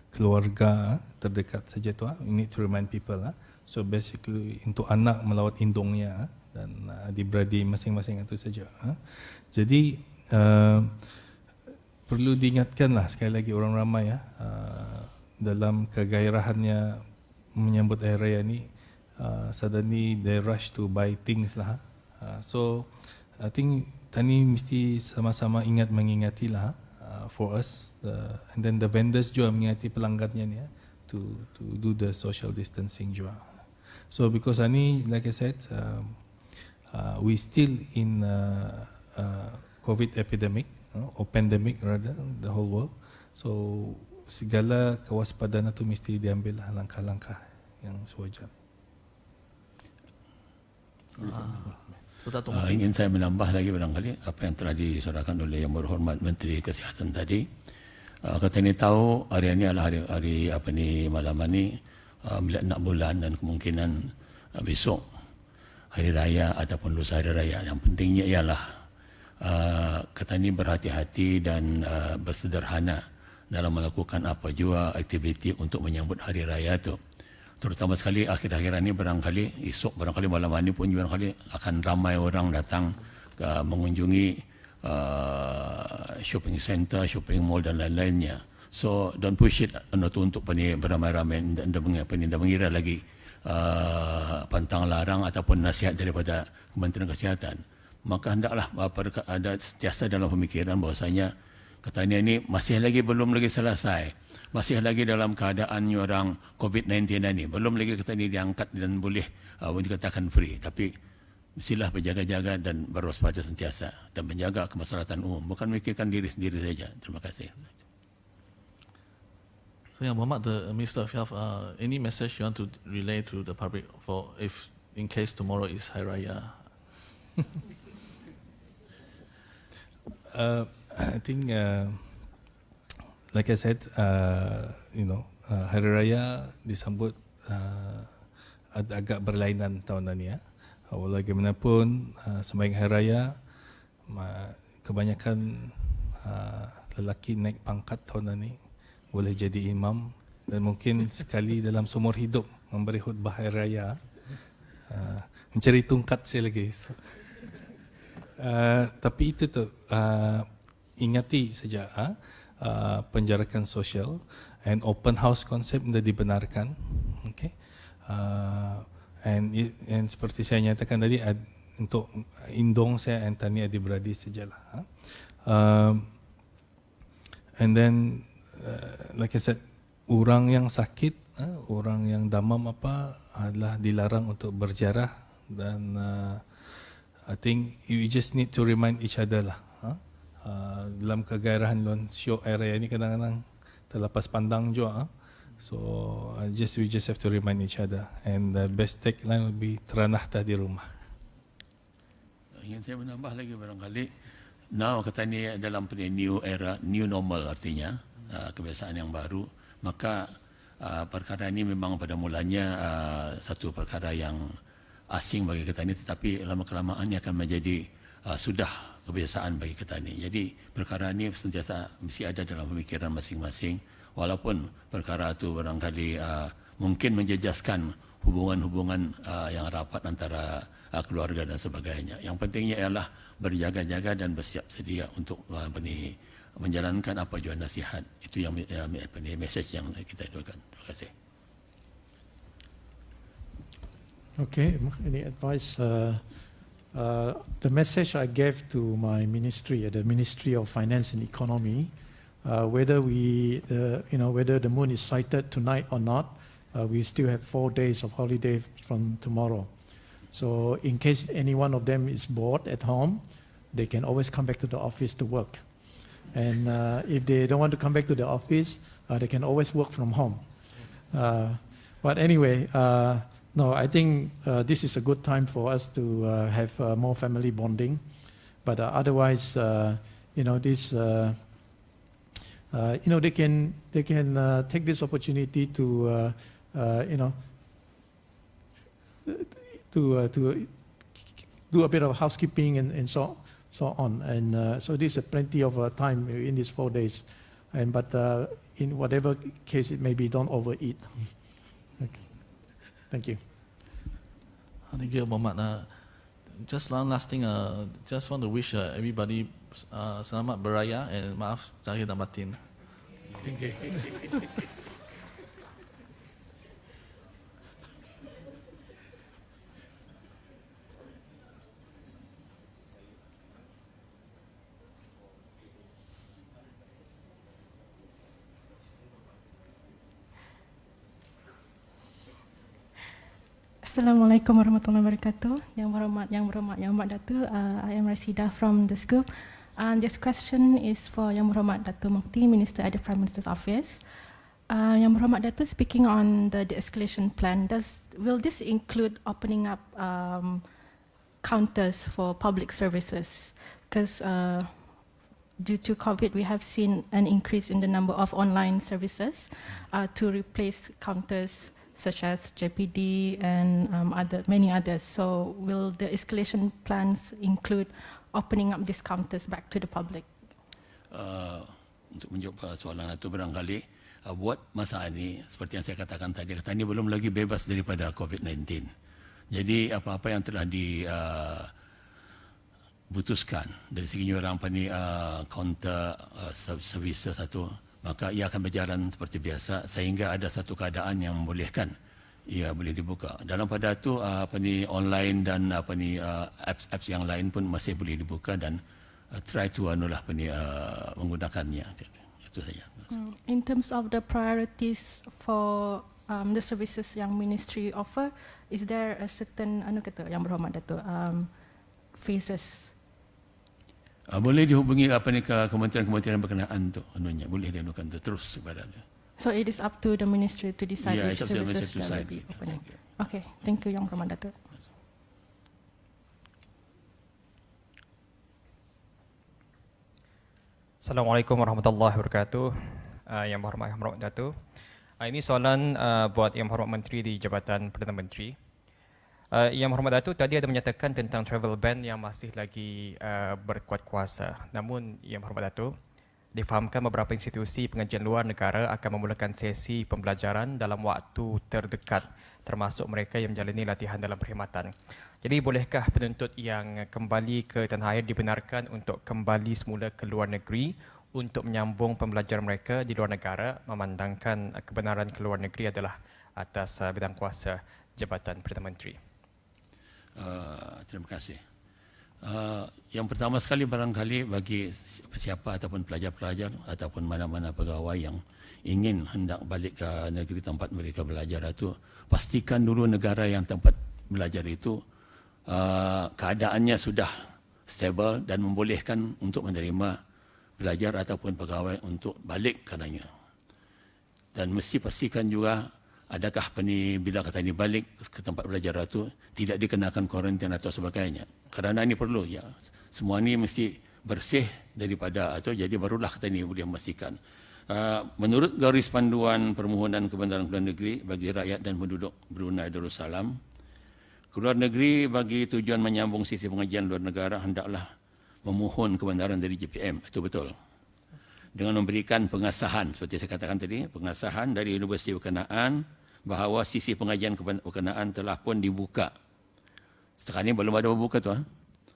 keluarga terdekat saja tu. We need to remind people. So basically untuk anak melawat indungnya dan adik-beradik masing-masing itu saja. Jadi perlu diingatkanlah sekali lagi orang ramai dalam kegairahannya menyambut Hari Raya ni, suddenly they rush to buy things lah. So I think tani mesti sama-sama mengingati lah for us, and then the vendors juga mengingati pelanggannya ni to do the social distancing juga. So because ani, like I said, we still in COVID epidemic, or pandemic rather, the whole world. So segala kewaspadaan itu mesti diambil langkah-langkah yang sewajar. Ingin saya menambah lagi barangkali apa yang telah disuarakan oleh Yang Berhormat Menteri Kesihatan tadi. Kita ini tahu hari ini adalah hari malam ini melihat 6 bulan dan kemungkinan besok Hari Raya ataupun lusa Hari Raya. Yang pentingnya ialah kita ini berhati-hati dan bersederhana dalam melakukan apa jua aktiviti untuk menyambut Hari Raya itu. Terutama sekali akhir-akhir ini barangkali esok, barangkali malam ini pun barangkali akan ramai orang datang mengunjungi shopping center, shopping mall dan lain-lainnya. So don't push it untuk beramai-ramai dan mengira lagi pantang larang ataupun nasihat daripada Kementerian Kesihatan. Maka hendaklah ada sentiasa dalam pemikiran bahawasanya Ketannya ini masih lagi belum lagi selesai. Masih lagi dalam keadaan orang COVID-19 ini. Belum lagi Ketannya diangkat dan boleh dikatakan free. Tapi mestilah berjaga-jaga dan berwaspada sentiasa dan menjaga kemaslahatan umum. Bukan memikirkan diri sendiri saja. Terima kasih. So, Yang Muhammad, the Minister of Health, any message you want to relay to the public for if in case tomorrow is Hari Raya? I think, like I said, Hari Raya disambut agak berlainan tahun ini. Bagaimanapun, sembahyang Hari Raya, kebanyakan lelaki naik pangkat tahun ini, boleh jadi imam dan mungkin sekali dalam seumur hidup memberi khutbah Hari Raya. Mencari tungkat saya lagi. So, tapi itu tu, ingati saja penjarakan sosial and open house konsep sudah dibenarkan. Okay. And seperti saya nyatakan tadi, untuk indong saya and tani adik-beradik sajalah. And then like I said, orang yang sakit, orang yang demam adalah dilarang untuk berziarah dan I think you just need to remind each other lah. Dalam kegairahan lon show area ini kadang-kadang terlepas pandang juga. So we just have to remind each other, and the best tagline will be teranah di rumah. Ingin saya menambah lagi barangkali, now kata ni dalam new era, new normal artinya kebiasaan yang baru, maka perkara ini memang pada mulanya satu perkara yang asing bagi kita ini, tetapi lama-kelamaan ia akan menjadi sudah kebiasaan bagi kita ini. Jadi perkara ini sentiasa mesti ada dalam pemikiran masing-masing, walaupun perkara itu barangkali mungkin menjejaskan hubungan-hubungan yang rapat antara keluarga dan sebagainya. Yang pentingnya ialah berjaga-jaga dan bersiap sedia untuk menjalankan apa jua nasihat. Itu yang message yang kita doakan. Terima kasih. Okay, any advice? The message I gave to my ministry, the Ministry of Finance and Economy, whether whether the moon is sighted tonight or not, we still have 4 days of holiday from tomorrow. So in case any one of them is bored at home, they can always come back to the office to work. And if they don't want to come back to the office, they can always work from home. But anyway, no, I think this is a good time for us to have more family bonding. But otherwise, this, they can take this opportunity to, to do a bit of housekeeping and so on. And so this is plenty of time in these 4 days. But in whatever case it may be, don't overeat. Okay. Thank you. Thank you, Muhammad. Just one last thing. Just want to wish everybody selamat beraya and maaf zahir dan batin. Assalamualaikum warahmatullahi wabarakatuh. Yang berhormat Datuk, I am Rasida from the school. And this question is for Yang Berhormat Datuk Mukti, Minister at the Prime Minister's Office. Yang Berhormat Datuk, speaking on the de-escalation plan, will this include opening up counters for public services? Because due to COVID, we have seen an increase in the number of online services to replace counters such as JPD and many others. So will the escalation plans include opening up these counters back to the public? Untuk menjawab soalan itu barangkali, buat masa ini, seperti yang saya katakan tadi, ini belum lagi bebas daripada COVID-19. Jadi apa-apa yang telah putuskan dari segi orang counter services satu, maka ia akan berjalan seperti biasa sehingga ada satu keadaan yang membolehkan ia boleh dibuka. Dalam pada itu online dan apps yang lain pun masih boleh dibuka dan try to menggunakannya. Itu saja. In terms of the priorities for the services yang ministry offer, is there a certain Yang Berhormat Datuk, phases? Boleh dihubungi ke kementerian-kementerian berkenaan tu, boleh dianukan tu terus kepada dia. So it is up to the ministry to decide Yeah, which it's up to the services ministry to that will decide. be opening. Okay, thank you Yang Berhormat Datuk. Assalamualaikum warahmatullahi wabarakatuh. Yang Berhormat Datuk. Ini soalan buat Yang Berhormat Menteri di Jabatan Perdana Menteri. Yang Berhormat Datuk tadi ada menyatakan tentang travel ban yang masih lagi berkuat kuasa. Namun Yang Berhormat Datuk, difahamkan beberapa institusi pengajian luar negara akan memulakan sesi pembelajaran dalam waktu terdekat, termasuk mereka yang menjalani latihan dalam perkhidmatan. Jadi bolehkah penuntut yang kembali ke tanah air dibenarkan untuk kembali semula ke luar negeri untuk menyambung pembelajaran mereka di luar negara, memandangkan kebenaran ke luar negeri adalah atas bidang kuasa Jabatan Perdana Menteri? Terima kasih. Yang pertama sekali barangkali bagi siapa ataupun pelajar-pelajar ataupun mana-mana pegawai yang ingin hendak balik ke negeri tempat mereka belajar itu, pastikan dulu negara yang tempat belajar itu keadaannya sudah stable dan membolehkan untuk menerima pelajar ataupun pegawai untuk balik katanya. Dan mesti pastikan juga adakah bila kata ini balik ke tempat belajar itu tidak dikenakan kuarantin atau sebagainya. Kerana ini perlu ya. Semua ini mesti bersih daripada atau jadi barulah kata ini boleh memastikan. Menurut garis panduan permohonan kebenaran keluar negeri bagi rakyat dan penduduk Brunei Darussalam, keluar negeri bagi tujuan menyambung sisi pengajian luar negara hendaklah memohon kebenaran dari JPM. Itu betul. Dengan memberikan pengasahan, seperti saya katakan tadi, pengasahan dari Universiti Berkenaan bahawa sisi pengajian berkenaan telah pun dibuka. Sekarang ini belum ada berbuka tu,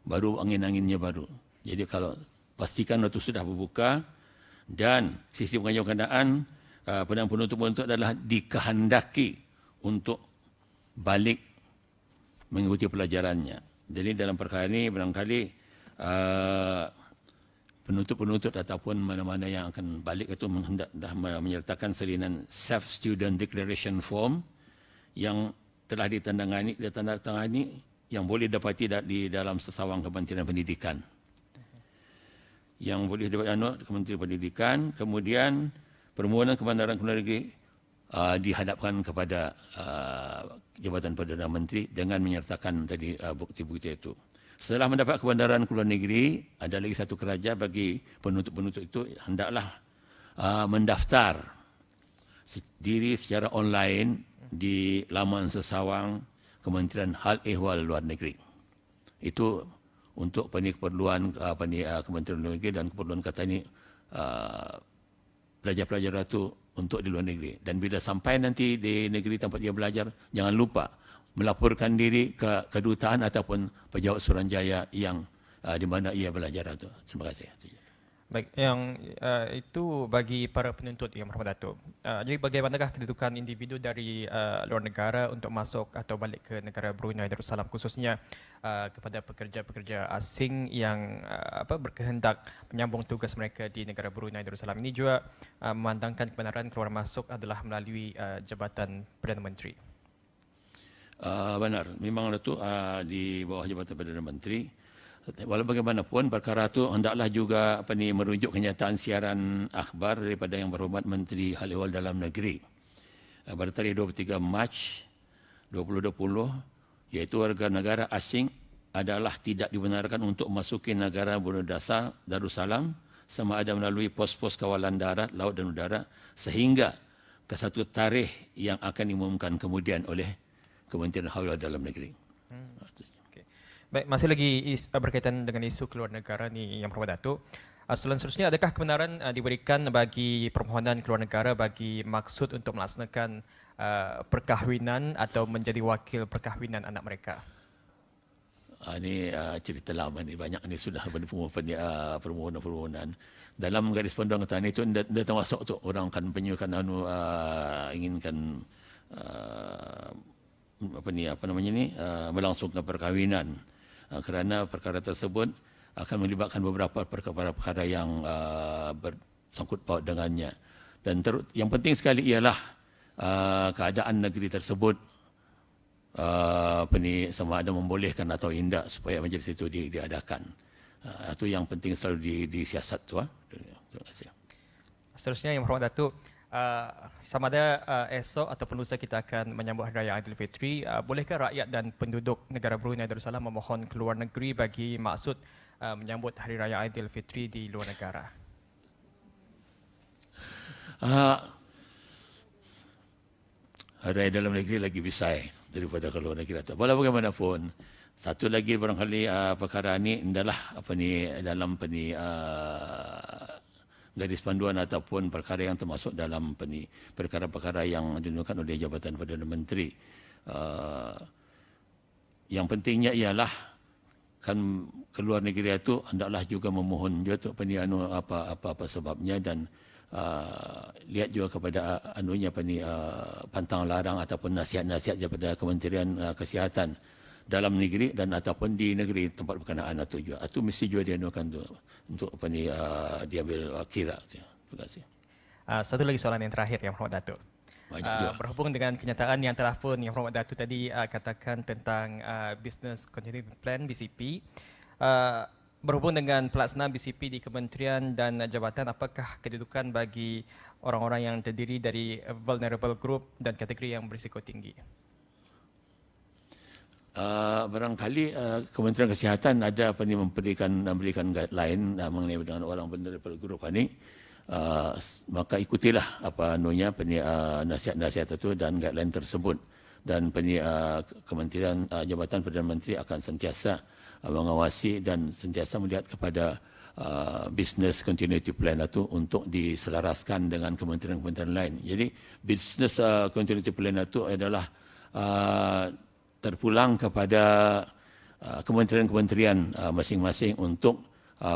baru angin-anginnya baru. Jadi kalau pastikan itu sudah berbuka dan sisi pengajian berkenaan penuntut-penuntut adalah dikehendaki untuk balik mengikuti pelajarannya. Jadi dalam perkara ini barangkali penuntut-penuntut ataupun mana-mana yang akan balik itu dah menyertakan salinan Self-Student Declaration Form yang telah ditandatangani yang boleh dapati di dalam sesawang Kementerian Pendidikan. Yang boleh dapati Kementerian Pendidikan, kemudian permohonan kebenaran keluar negeri dihadapkan kepada Jabatan Perdana Menteri dengan menyertakan tadi bukti-bukti itu. Setelah mendapat kebenaran keluar negeri, ada lagi satu keraja bagi penuntut-penuntut itu hendaklah mendaftar diri secara online di laman sesawang Kementerian Hal Ehwal Luar Negeri. Itu untuk keperluan Kementerian Luar Negeri dan keperluan kata ini pelajar-pelajar itu untuk di luar negeri. Dan bila sampai nanti di negeri tempat dia belajar, jangan lupa melaporkan diri ke kedutaan ataupun pejabat Suruhanjaya yang di mana ia belajar itu. Terima kasih. Baik, yang itu bagi para penuntut Yang Berhormat Datuk. Jadi bagaimanakah kedudukan individu dari luar negara untuk masuk atau balik ke negara Brunei Darussalam, khususnya kepada pekerja-pekerja asing yang berkehendak menyambung tugas mereka di negara Brunei Darussalam. Ini juga memandangkan kebenaran keluar masuk adalah melalui Jabatan Perdana Menteri. Benar, memang itu di bawah Jabatan Perdana Menteri. Walau bagaimanapun perkara itu hendaklah juga merujuk kenyataan siaran akhbar daripada Yang Berhormat Menteri Hal Ehwal Dalam Negeri pada tarikh 23 Mac 2020, iaitu warga negara asing adalah tidak dibenarkan untuk masuki negara Brunei Darussalam sama ada melalui pos-pos kawalan darat, laut dan udara sehingga ke satu tarikh yang akan diumumkan kemudian oleh Kementerian Hal Ehwal Dalam Negeri. Baik, masih lagi berkaitan dengan isu keluar negara ni Yang Berhormat Datuk. Soalan seterusnya, adakah kebenaran diberikan bagi permohonan keluar negara bagi maksud untuk melaksanakan perkahwinan atau menjadi wakil perkahwinan anak mereka? Ini cerita lama ni, banyak ni sudah permohonan-permohonan. Dalam garis panduan ketan itu dia termasuk tu orang kan penyukan inginkan melangsungkan perkahwinan. Kerana perkara tersebut akan melibatkan beberapa perkara-perkara yang bersangkut paut dengannya. Dan yang penting sekali ialah keadaan negeri tersebut sama ada membolehkan atau tidak supaya majlis itu diadakan. Itu yang penting selalu disiasat tu. Terima kasih. Seterusnya Yang Berhormat Datuk, sama ada esok ataupun lusa kita akan menyambut Hari Raya Aidilfitri. Bolehkah rakyat dan penduduk negara Brunei Darussalam memohon keluar negeri bagi maksud menyambut Hari Raya Aidilfitri di luar negara? Hari Raya dalam negeri lagi besar daripada ke luar negeri. Walau bagaimanapun, satu lagi barangkali perkara ini adalah dalam garis panduan ataupun perkara yang termasuk dalam perkara-perkara yang dinukan oleh Jabatan Perdana Menteri. Yang pentingnya ialah kan keluar negeri itu hendaklah juga memohon juga apa sebabnya, dan lihat juga kepada pantang larang ataupun nasihat-nasihat daripada Kementerian Kesihatan dalam negeri dan ataupun di negeri tempat berkenaan itu juga. Itu mesti juga dianukan untuk diambil kira. Terima kasih. Satu lagi soalan yang terakhir Yang Berhormat Datuk. Berhubung dengan kenyataan yang telah pun Yang Berhormat Datuk tadi katakan tentang Business Continuity Plan BCP, berhubung dengan pelaksanaan BCP di kementerian dan jabatan, apakah kedudukan bagi orang-orang yang terdiri dari vulnerable group dan kategori yang berisiko tinggi? Barangkali Kementerian Kesihatan ada memberikan guideline mengenai dengan orang vulnerable group ini. Maka ikutilah nasihat-nasihat itu dan guideline tersebut, dan Kementerian Jabatan Perdana Menteri akan sentiasa mengawasi dan sentiasa melihat kepada business continuity plan itu untuk diselaraskan dengan kementerian-kementerian lain. Jadi business continuity plan itu adalah terpulang kepada kementerian-kementerian masing-masing untuk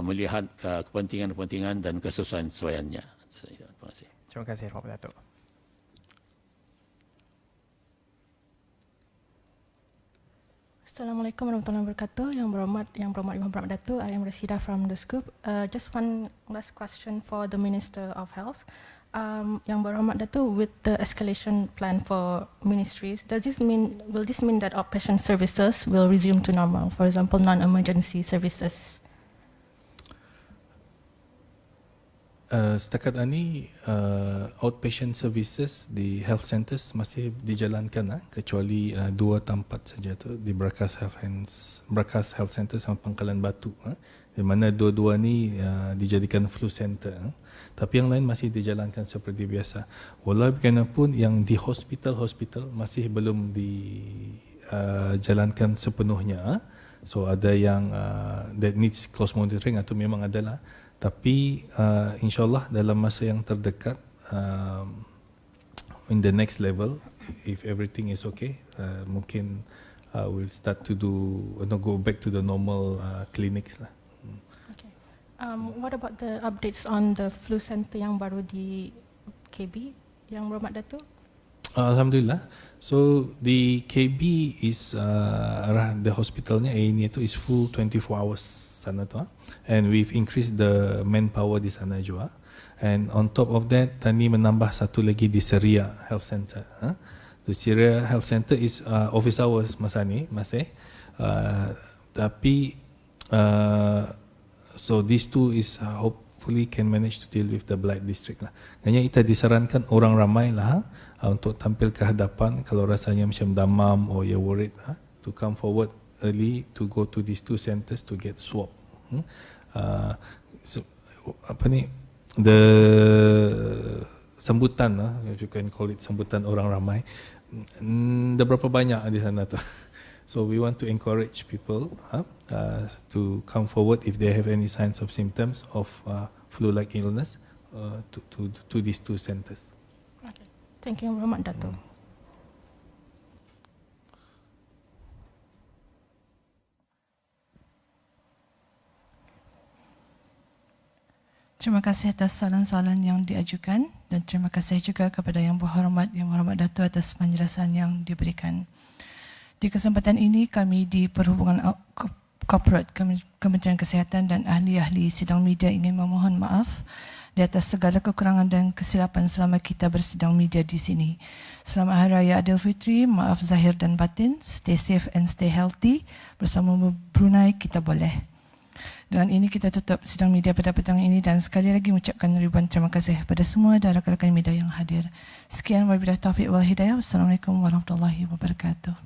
melihat kepentingan-kepentingan dan kesesuaiannya. Terima kasih. Terima kasih, Yang Berhormat Datuk. Assalamualaikum warahmatullahi wabarakatuh. Yang Berhormat Imam Muhammad Datuk, I am Rasida from the Scoop. Just one last question for the Minister of Health. Yang Berhormat Datuk, with the escalation plan for ministries, will this mean that outpatient services will resume to normal? For example, non-emergency services. Setakat ini outpatient services di health centers masih dijalankan, kecuali 2 tempat saja tu di Brakas Health Center sama Pangkalan Batu, di mana dua-dua ni dijadikan flu center. Tapi yang lain masih dijalankan seperti biasa. Walau bagaimanapun yang di hospital masih belum dijalankan sepenuhnya. So ada yang that needs close monitoring atau memang adalah. Tapi insyaAllah dalam masa yang terdekat, in the next level, if everything is okay, mungkin we'll start to go back to the normal clinics lah. Okay. What about the updates on the flu center yang baru di KB, Yang Berhormat Datuk? Alhamdulillah. So the KB is the hospitalnya A&E itu is full 24 hours sana tu, and we've increased the manpower di sana juga. And on top of that, tadi menambah satu lagi di Seria Health Center. The Seria Health Center is office hours masa ni masih, tapi so these two is hopefully can manage to deal with the Blight District lah. Hanya kita disarankan orang ramai lah untuk tampil ke hadapan kalau rasanya macam damam or you're worried, to come forward early to go to these 2 centers to get swab. So, the sambutan, if you can call it sambutan orang ramai, dah berapa banyak di sana tu. So we want to encourage people to come forward if they have any signs of symptoms of flu-like illness to these 2 centers. Okay. Thank you, Yang Berhormat Datuk. Terima kasih atas soalan-soalan yang diajukan dan terima kasih juga kepada Yang Berhormat Datuk atas penjelasan yang diberikan. Di kesempatan ini kami di Perhubungan Korporat Kementerian Kesihatan dan ahli-ahli sidang media ingin memohon maaf di atas segala kekurangan dan kesilapan selama kita bersidang media di sini. Selamat Hari Raya Aidilfitri, maaf zahir dan batin, stay safe and stay healthy. Bersama Brunei kita boleh. Dengan ini kita tutup sidang media pada petang ini dan sekali lagi mengucapkan ribuan terima kasih kepada semua dan rakan-rakan media yang hadir. Sekian wabillahi taufiq wal hidayah. Wassalamualaikum warahmatullahi wabarakatuh.